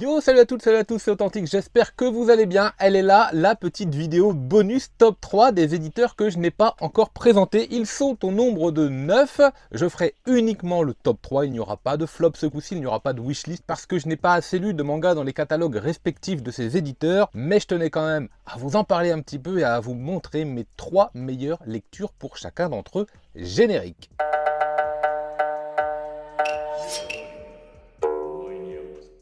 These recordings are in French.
Yo, salut à toutes, salut à tous, c'est Authentique, j'espère que vous allez bien. Elle est là, la petite vidéo bonus top 3 des éditeurs que je n'ai pas encore présentés. Ils sont au nombre de 9. Je ferai uniquement le top 3, il n'y aura pas de flop ce coup-ci, il n'y aura pas de wishlist parce que je n'ai pas assez lu de mangas dans les catalogues respectifs de ces éditeurs. Mais je tenais quand même à vous en parler un petit peu et à vous montrer mes 3 meilleures lectures pour chacun d'entre eux. Générique.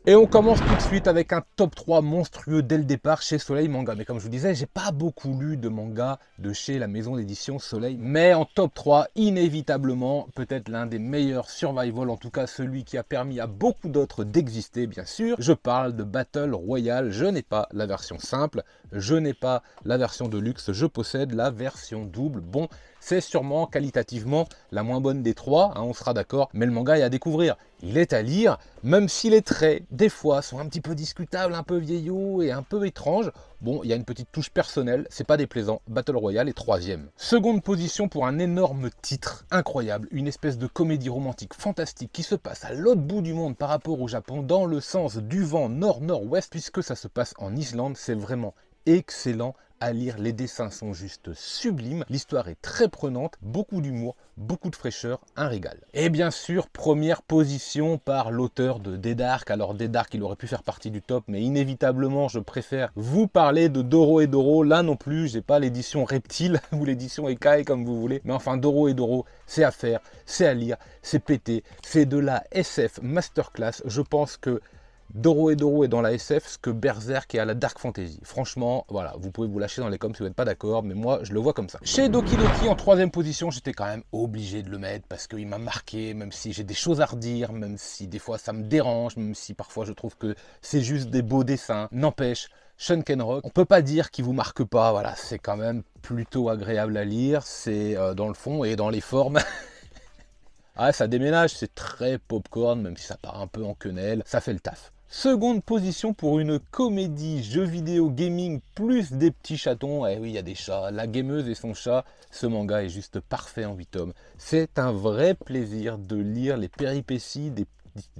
Et on commence tout de suite avec un top 3 monstrueux dès le départ chez Soleil Manga. Mais comme je vous disais, j'ai pas beaucoup lu de manga de chez la maison d'édition Soleil. Mais en top 3, inévitablement, peut-être l'un des meilleurs survival, en tout cas celui qui a permis à beaucoup d'autres d'exister, bien sûr. Je parle de Battle Royale. Je n'ai pas la version simple, je n'ai pas la version de luxe, je possède la version double. Bon, c'est sûrement qualitativement la moins bonne des trois, hein, on sera d'accord, mais le manga est à découvrir. Il est à lire, même si les traits, des fois, sont un petit peu discutables, un peu vieillots et un peu étranges. Bon, il y a une petite touche personnelle, c'est pas déplaisant. Battle Royale est 3e. Seconde position pour un énorme titre, incroyable, une espèce de comédie romantique fantastique qui se passe à l'autre bout du monde par rapport au Japon, dans le sens du vent nord-nord-ouest, puisque ça se passe en Islande. C'est vraiment excellent à lire, les dessins sont juste sublimes, l'histoire est très prenante, beaucoup d'humour, beaucoup de fraîcheur, un régal. Et bien sûr, première position par l'auteur de Dead Dark. Alors Dead Dark, il aurait pu faire partie du top, mais inévitablement, je préfère vous parler de Dorohedoro. Là non plus, j'ai pas l'édition Reptile ou l'édition Ekai, comme vous voulez. Mais enfin, Dorohedoro, c'est à faire, c'est à lire, c'est pété, c'est de la SF masterclass. Je pense que Dorohedoro est dans la SF ce que Berserk est à la Dark Fantasy. Franchement, voilà, vous pouvez vous lâcher dans les coms si vous n'êtes pas d'accord, mais moi, je le vois comme ça. Chez Doki Doki, en 3e position, j'étais quand même obligé de le mettre parce qu'il m'a marqué, même si j'ai des choses à redire, même si des fois ça me dérange, même si parfois je trouve que c'est juste des beaux dessins. N'empêche, Shunken Rock, on peut pas dire qu'il vous marque pas, voilà, c'est quand même plutôt agréable à lire, c'est dans le fond et dans les formes. Ah, ça déménage, c'est très popcorn, même si ça part un peu en quenelle, ça fait le taf. Seconde position pour une comédie jeu vidéo gaming plus des petits chatons. Eh oui, il y a des chats, la gameuse et son chat. Ce manga est juste parfait en 8 tomes. C'est un vrai plaisir de lire les péripéties de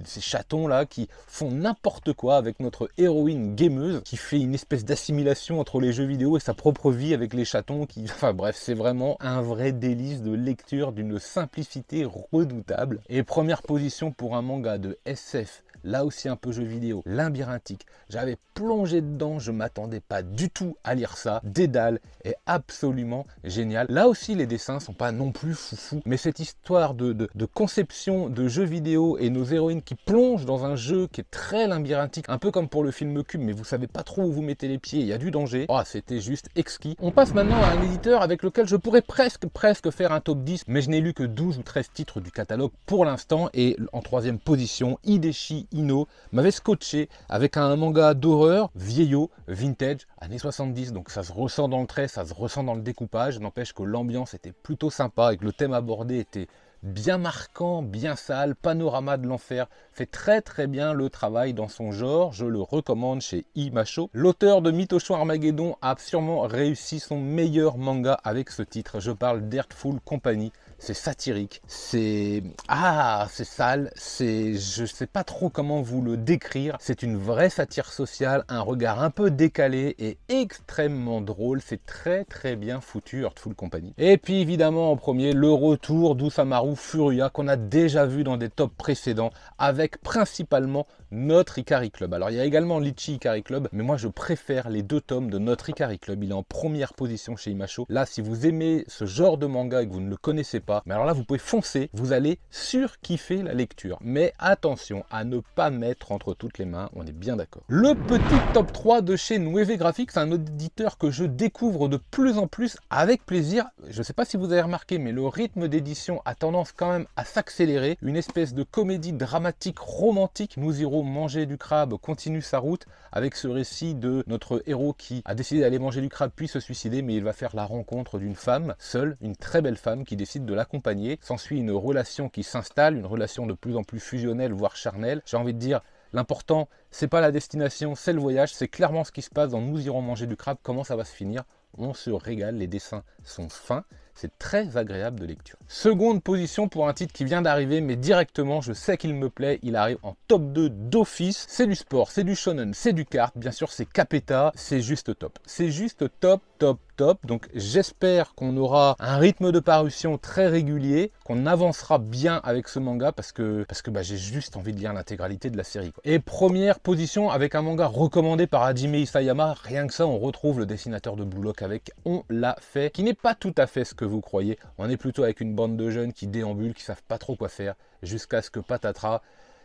ces chatons là qui font n'importe quoi avec notre héroïne gameuse qui fait une espèce d'assimilation entre les jeux vidéo et sa propre vie avec les chatons qui... Enfin bref, c'est vraiment un vrai délice de lecture d'une simplicité redoutable. Et première position pour un manga de SF, là aussi un peu jeu vidéo, labyrinthique. J'avais plongé dedans, je m'attendais pas du tout à lire ça. Dédale est absolument génial. Là aussi les dessins sont pas non plus foufou, mais cette histoire de conception de jeux vidéo et nos héroïnes qui plongent dans un jeu qui est très labyrinthique, un peu comme pour le film Cube, mais vous savez pas trop où vous mettez les pieds, il y a du danger. Oh, c'était juste exquis. On passe maintenant à un éditeur avec lequel je pourrais presque faire un top 10, mais je n'ai lu que 12 ou 13 titres du catalogue pour l'instant, et en 3e position, Hideshi Ino m'avait scotché avec un manga d'horreur vieillot, vintage, années 70, donc ça se ressent dans le trait, ça se ressent dans le découpage, n'empêche que l'ambiance était plutôt sympa et que le thème abordé était bien marquant, bien sale, panorama de l'enfer, fait très bien le travail dans son genre, je le recommande chez Imacho. L'auteur de Mythochon Armageddon a sûrement réussi son meilleur manga avec ce titre, je parle d'Earthful Company. C'est satirique, c'est... Ah, c'est sale, c'est... Je sais pas trop comment vous le décrire. C'est une vraie satire sociale, un regard un peu décalé et extrêmement drôle. C'est très bien foutu, Earthful Company. Et puis évidemment, en premier, le retour d'Usamaru Furuya qu'on a déjà vu dans des tops précédents avec principalement notre Ikari Club. Alors il y a également Litchi Ikari Club, mais moi je préfère les 2 tomes de notre Ikari Club. Il est en première position chez Imacho. Là, si vous aimez ce genre de manga et que vous ne le connaissez pas, mais alors là vous pouvez foncer, vous allez surkiffer la lecture. Mais attention à ne pas mettre entre toutes les mains, on est bien d'accord. Le petit top 3 de chez Nueve Graphics, c'est un auditeur que je découvre de plus en plus avec plaisir. Je ne sais pas si vous avez remarqué, mais le rythme d'édition a tendance quand même à s'accélérer. Une espèce de comédie dramatique romantique. Muziro Manger du crabe continue sa route avec ce récit de notre héros qui a décidé d'aller manger du crabe puis se suicider, mais il va faire la rencontre d'une femme seule, une très belle femme qui décide de l'accompagner. S'ensuit une relation qui s'installe, une relation de plus en plus fusionnelle, voire charnelle. J'ai envie de dire, l'important, c'est pas la destination, c'est le voyage. C'est clairement ce qui se passe dans Nous irons manger du crabe. Comment ça va se finir? On se régale, les dessins sont fins. c'est très agréable de lecture. Seconde position pour un titre qui vient d'arriver, mais directement, je sais qu'il me plaît, il arrive en top 2 d'office. C'est du sport, c'est du shonen, c'est du kart, bien sûr c'est Capeta, c'est juste top. C'est juste top, top, top. Donc j'espère qu'on aura un rythme de parution très régulier, qu'on avancera bien avec ce manga parce que j'ai juste envie de lire l'intégralité de la série, quoi. Et première position avec un manga recommandé par Hajime Isayama, rien que ça on retrouve le dessinateur de Blue Lock avec On l'a fait, qui n'est pas tout à fait ce que vous croyez. On est plutôt avec une bande de jeunes qui déambulent, qui savent pas trop quoi faire, jusqu'à ce que patatras,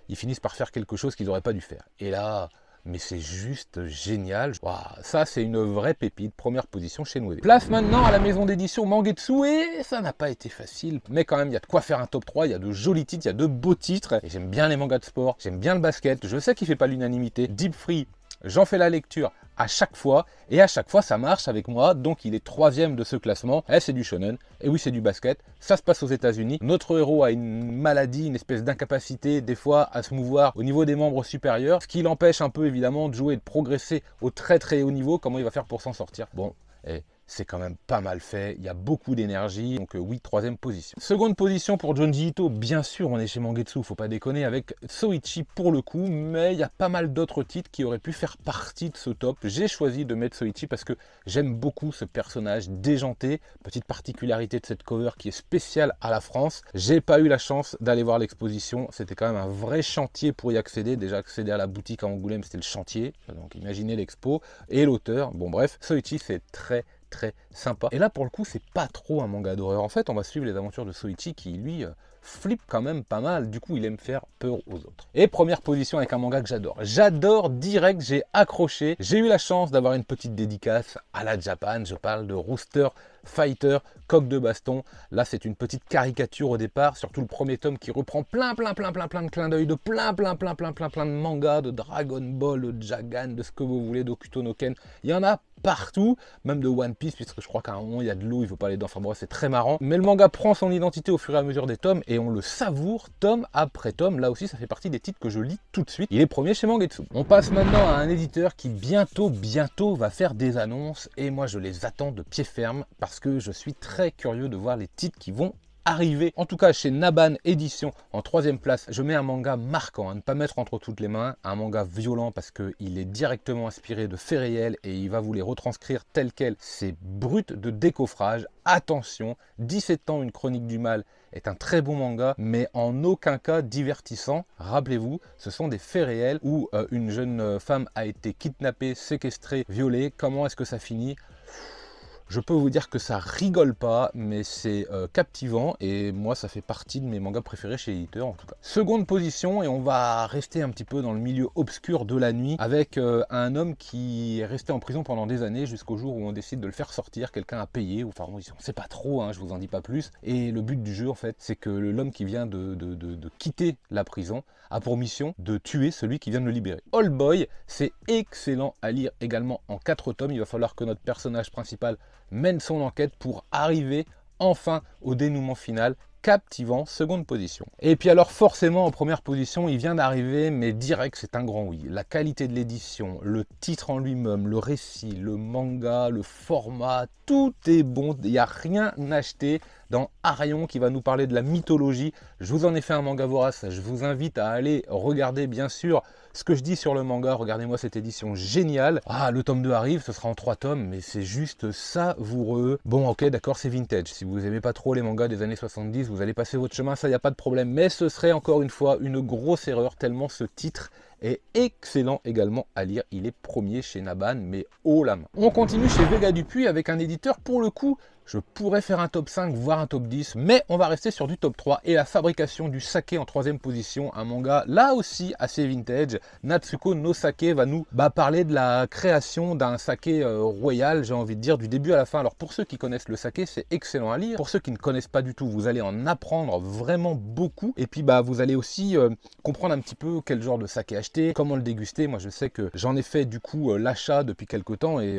ils finissent par faire quelque chose qu'ils n'auraient pas dû faire. Et là, mais c'est juste génial. Wow, ça, c'est une vraie pépite. Première position chez nous. Place maintenant à la maison d'édition Mangetsu, et ça n'a pas été facile. Mais quand même, il y a de quoi faire un top 3. Il y a de jolis titres, il y a de beaux titres. Et j'aime bien les mangas de sport, j'aime bien le basket. Je sais qu'il ne fait pas l'unanimité. Deep Free, j'en fais la lecture à chaque fois, et à chaque fois ça marche avec moi, donc il est 3e de ce classement. Et c'est du shonen, et oui c'est du basket, ça se passe aux États-Unis. Notre héros a une maladie, une espèce d'incapacité des fois à se mouvoir au niveau des membres supérieurs, ce qui l'empêche un peu évidemment de jouer et de progresser au très très haut niveau. Comment il va faire pour s'en sortir? Bon, c'est quand même pas mal fait, il y a beaucoup d'énergie, donc oui, 3e position. Seconde position pour Junji Ito, bien sûr, on est chez Mangetsu, faut pas déconner, avec Soichi pour le coup, mais il y a pas mal d'autres titres qui auraient pu faire partie de ce top. J'ai choisi de mettre Soichi parce que j'aime beaucoup ce personnage déjanté, petite particularité de cette cover qui est spéciale à la France. J'ai pas eu la chance d'aller voir l'exposition, c'était quand même un vrai chantier pour y accéder. Déjà accéder à la boutique à Angoulême, c'était le chantier, donc imaginez l'expo, et l'auteur, bon bref, Soichi c'est très sympa. Et là pour le coup c'est pas trop un manga d'horreur. En fait on va suivre les aventures de Soichi qui lui flippe quand même pas mal. Du coup il aime faire peur aux autres. Et première position avec un manga que j'adore. J'adore direct, j'ai accroché. J'ai eu la chance d'avoir une petite dédicace à la Japan. Je parle de Rooster Fighter, coq de baston. Là c'est une petite caricature au départ, surtout le premier tome qui reprend plein de clins d'œil de plein de mangas, de Dragon Ball, de Jagan, de ce que vous voulez, d'Okuto no Ken. Il y en a partout, même de One Piece, puisque je crois qu'à un moment il y a de l'eau, il ne faut pas aller dedans, enfin bref, c'est très marrant. Mais le manga prend son identité au fur et à mesure des tomes et on le savoure tome après tome. Là aussi ça fait partie des titres que je lis tout de suite. Il est premier chez Mangetsu. On passe maintenant à un éditeur qui bientôt va faire des annonces, et moi je les attends de pied ferme parce que je suis très curieux de voir les titres qui vont arriver. En tout cas chez Naban Édition, en 3e place, je mets un manga marquant à ne pas mettre entre toutes les mains, un manga violent parce qu'il est directement inspiré de faits réels et il va vous les retranscrire tels quels. C'est brut de décoffrage. Attention, 17 ans, une chronique du mal est un très bon manga, mais en aucun cas divertissant. Rappelez-vous, ce sont des faits réels où une jeune femme a été kidnappée, séquestrée, violée. Comment est-ce que ça finit ? Je peux vous dire que ça rigole pas, mais c'est captivant, et moi ça fait partie de mes mangas préférés chez l'éditeur en tout cas. Seconde position, et on va rester un petit peu dans le milieu obscur de la nuit, avec un homme qui est resté en prison pendant des années, jusqu'au jour où on décide de le faire sortir, quelqu'un a payé, enfin on ne sait pas trop, hein, je vous en dis pas plus. Et le but du jeu en fait, c'est que l'homme qui vient de quitter la prison a pour mission de tuer celui qui vient de le libérer. Old Boy, c'est excellent à lire également en 4 tomes, il va falloir que notre personnage principal mène son enquête pour arriver enfin au dénouement final. Captivant, seconde position. Et puis alors forcément en première position, il vient d'arriver, mais direct c'est un grand oui. La qualité de l'édition, le titre en lui-même, le récit, le manga, le format, tout est bon, il n'y a rien à acheter dans Arion qui va nous parler de la mythologie. Je vous en ai fait un manga vorace, je vous invite à aller regarder bien sûr ce que je dis sur le manga. Regardez-moi cette édition géniale. Ah, le tome 2 arrive, ce sera en 3 tomes, mais c'est juste savoureux. Bon ok d'accord, c'est vintage, si vous n'aimez pas trop les mangas des années 70, vous allez passer votre chemin, ça il n'y a pas de problème, mais ce serait encore une fois une grosse erreur tellement ce titre est excellent également à lire. Il est premier chez Naban, mais haut la main. On continue chez Vega Dupuis avec un éditeur, pour le coup, je pourrais faire un top 5, voire un top 10, mais on va rester sur du top 3 et la fabrication du saké en 3e position, un manga là aussi assez vintage. Natsuko no Sake va nous parler de la création d'un saké royal, j'ai envie de dire, du début à la fin. Alors pour ceux qui connaissent le saké, c'est excellent à lire. Pour ceux qui ne connaissent pas du tout, vous allez en apprendre vraiment beaucoup. Et puis vous allez aussi comprendre un petit peu quel genre de saké acheter, comment le déguster. Moi je sais que j'en ai fait du coup l'achat depuis quelques temps et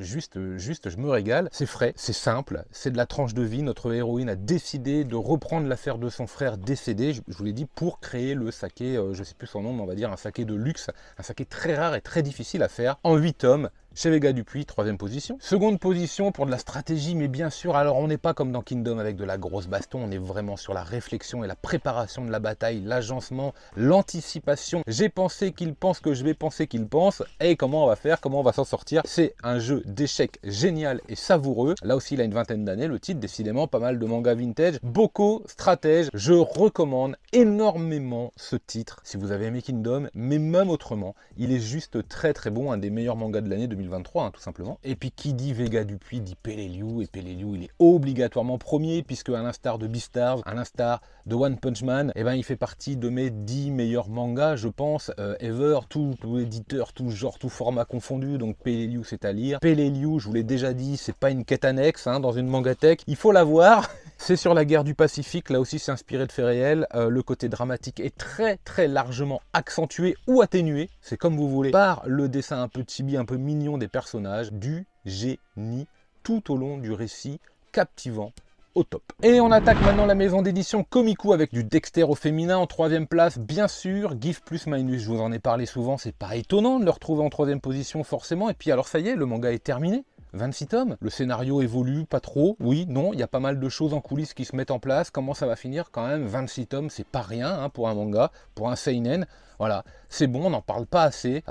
juste je me régale. C'est frais, c'est simple. C'est de la tranche de vie. Notre héroïne a décidé de reprendre l'affaire de son frère décédé, je vous l'ai dit, pour créer le saké, je ne sais plus son nom, mais on va dire un saké de luxe, un saké très rare et très difficile à faire, en 8 tomes, chez Vega Dupuis, 3e position. Seconde position pour de la stratégie, mais bien sûr, alors on n'est pas comme dans Kingdom avec de la grosse baston, on est vraiment sur la réflexion et la préparation de la bataille, l'agencement, l'anticipation. J'ai pensé qu'il pense que je vais penser qu'il pense, et comment on va faire, comment on va s'en sortir. C'est un jeu d'échecs génial et savoureux. Là aussi, il a une vingtaine d'années, le titre, décidément, pas mal de mangas vintage. Boko, stratège, je recommande énormément ce titre, si vous avez aimé Kingdom, mais même autrement, il est juste très très bon, un des meilleurs mangas de l'année 2023, hein, tout simplement. Et puis, qui dit Vega Dupuis dit Peleliu, et Peleliu, il est obligatoirement premier, puisque à l'instar de Beastars, à l'instar de One Punch Man, eh ben, il fait partie de mes 10 meilleurs mangas, je pense, ever, tout éditeur, tout genre, tout format confondu, donc Peleliu, c'est à lire. Peleliu, je vous l'ai déjà dit, c'est pas une quête annexe, hein, dans une mangatech, il faut la voir. C'est sur la guerre du Pacifique, là aussi c'est inspiré de faits réels, le côté dramatique est très très largement accentué ou atténué, c'est comme vous voulez, par le dessin un peu chibi, un peu mignon des personnages, du génie tout au long du récit, captivant au top. Et on attaque maintenant la maison d'édition Komiku avec du Dexter au féminin en 3e place, bien sûr, Gift plus Minus, je vous en ai parlé souvent, c'est pas étonnant de le retrouver en 3e position forcément, et puis alors ça y est, le manga est terminé. 26 tomes, le scénario évolue pas trop, oui, non, il y a pas mal de choses en coulisses qui se mettent en place, comment ça va finir quand même, 26 tomes, c'est pas rien hein, pour un manga, pour un seinen, voilà, c'est bon, on n'en parle pas assez,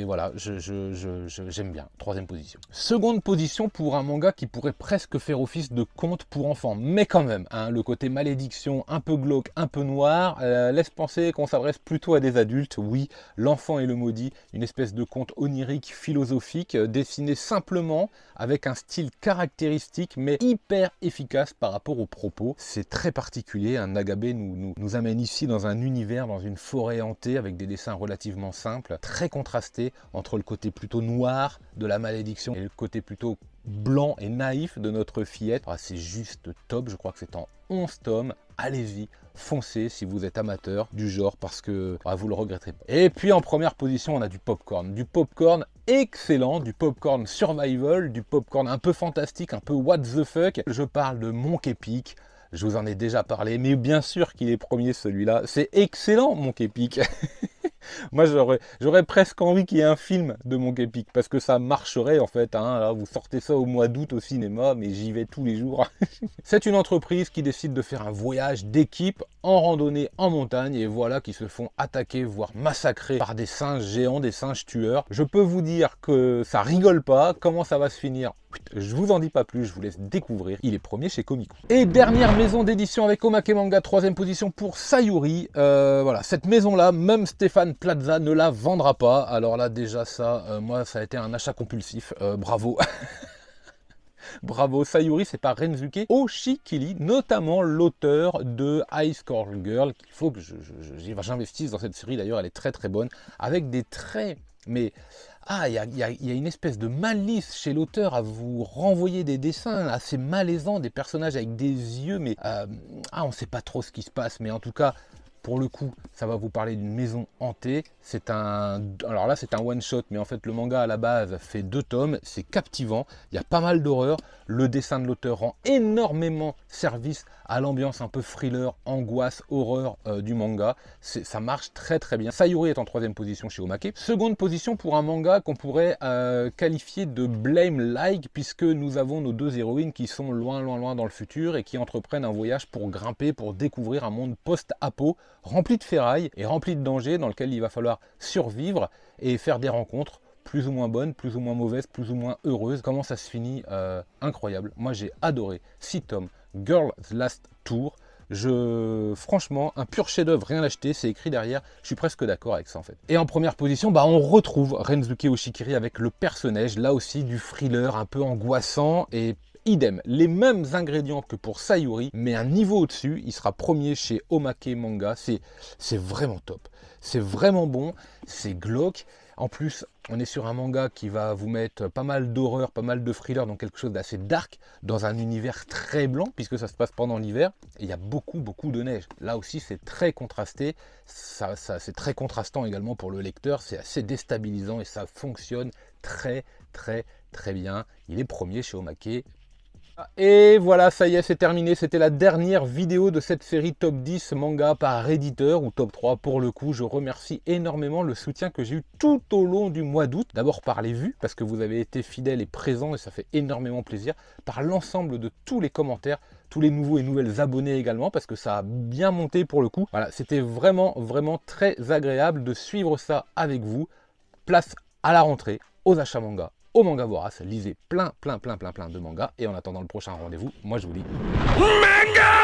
voilà, j'aime bien, 3e position. Seconde position pour un manga qui pourrait presque faire office de conte pour enfants, mais quand même, hein, le côté malédiction, un peu glauque, un peu noir, laisse penser qu'on s'adresse plutôt à des adultes, oui, L'Enfant et le Maudit, une espèce de conte onirique, philosophique, dessiné simplement, avec un style caractéristique, mais hyper efficace par rapport aux propos. C'est très particulier, un Nagabe nous amène ici dans un univers, dans une forêt hantée, avec des dessins relativement simples, très contrastés, entre le côté plutôt noir de la malédiction et le côté plutôt blanc et naïf de notre fillette. Ah, c'est juste top, je crois que c'est en 11 tomes, allez-y, foncez si vous êtes amateur du genre parce que vous le regretterez pas. Et puis en première position, on a du popcorn excellent, du popcorn survival, du popcorn un peu fantastique, un peu what the fuck. Je parle de Monkey Peak, je vous en ai déjà parlé, mais bien sûr qu'il est premier celui-là, c'est excellent Monkey Peak. Moi j'aurais presque envie qu'il y ait un film de Monkey Peak parce que ça marcherait en fait, hein. Là, vous sortez ça au mois d'août au cinéma, mais j'y vais tous les jours. C'est une entreprise qui décide de faire un voyage d'équipe en randonnée en montagne et voilà qu'ils se font attaquer, voire massacrer par des singes géants, des singes tueurs. Je peux vous dire que ça rigole pas, comment ça va se finir? Je vous en dis pas plus, je vous laisse découvrir. Il est premier chez Komiku. Et dernière maison d'édition avec Omake Manga, 3e position pour Sayuri. Voilà, cette maison-là, même Stéphane Plaza ne la vendra pas. Alors là, déjà ça, moi, ça a été un achat compulsif. Bravo. Bravo, Sayuri, c'est par Rensuke Oshikili, notamment l'auteur de High Score Girl. Il faut que j'investisse dans cette série, d'ailleurs, elle est très très bonne, avec des traits, mais... Ah, il y a une espèce de malice chez l'auteur à vous renvoyer des dessins assez malaisants, des personnages avec des yeux, mais on ne sait pas trop ce qui se passe, mais en tout cas, pour le coup, ça va vous parler d'une maison hantée. Alors là, c'est un one-shot, mais en fait, le manga à la base fait 2 tomes. C'est captivant, il y a pas mal d'horreur. Le dessin de l'auteur rend énormément service à l'ambiance un peu thriller, angoisse, horreur du manga. Ça marche très très bien. Sayuri est en 3e position chez Omake. Seconde position pour un manga qu'on pourrait qualifier de blame-like, puisque nous avons nos 2 héroïnes qui sont loin dans le futur et qui entreprennent un voyage pour grimper, pour découvrir un monde post-apo, rempli de ferraille et rempli de dangers, dans lequel il va falloir survivre et faire des rencontres plus ou moins bonnes, plus ou moins mauvaises, plus ou moins heureuses. Comment ça se finit? Incroyable. Moi j'ai adoré. 6 tomes, Girl's Last Tour. Franchement, un pur chef-d'œuvre, rien à acheter, c'est écrit derrière, je suis presque d'accord avec ça en fait. Et en première position, on retrouve Rensuke Oshikiri avec le personnage, là aussi du thriller un peu angoissant et idem, les mêmes ingrédients que pour Sayuri, mais un niveau au-dessus. Il sera premier chez Omake Manga. C'est vraiment top. C'est vraiment bon. C'est glauque. En plus, on est sur un manga qui va vous mettre pas mal d'horreur, pas mal de thriller, donc quelque chose d'assez dark, dans un univers très blanc, puisque ça se passe pendant l'hiver. Et il y a beaucoup de neige. Là aussi, c'est très contrasté. C'est très contrastant également pour le lecteur. C'est assez déstabilisant et ça fonctionne très bien. Il est premier chez Omake. Et voilà, ça y est, c'est terminé. C'était la dernière vidéo de cette série top 10 manga par éditeur, ou top 3 pour le coup. Je remercie énormément le soutien que j'ai eu tout au long du mois d'août. D'abord par les vues, parce que vous avez été fidèles et présents, et ça fait énormément plaisir. Par l'ensemble de tous les commentaires, tous les nouveaux et nouvelles abonnés également, parce que ça a bien monté pour le coup. Voilà, c'était vraiment, vraiment très agréable de suivre ça avec vous. Place à la rentrée, aux achats manga, au manga vorace, lisez plein de mangas, et en attendant le prochain rendez-vous, moi je vous dis manga.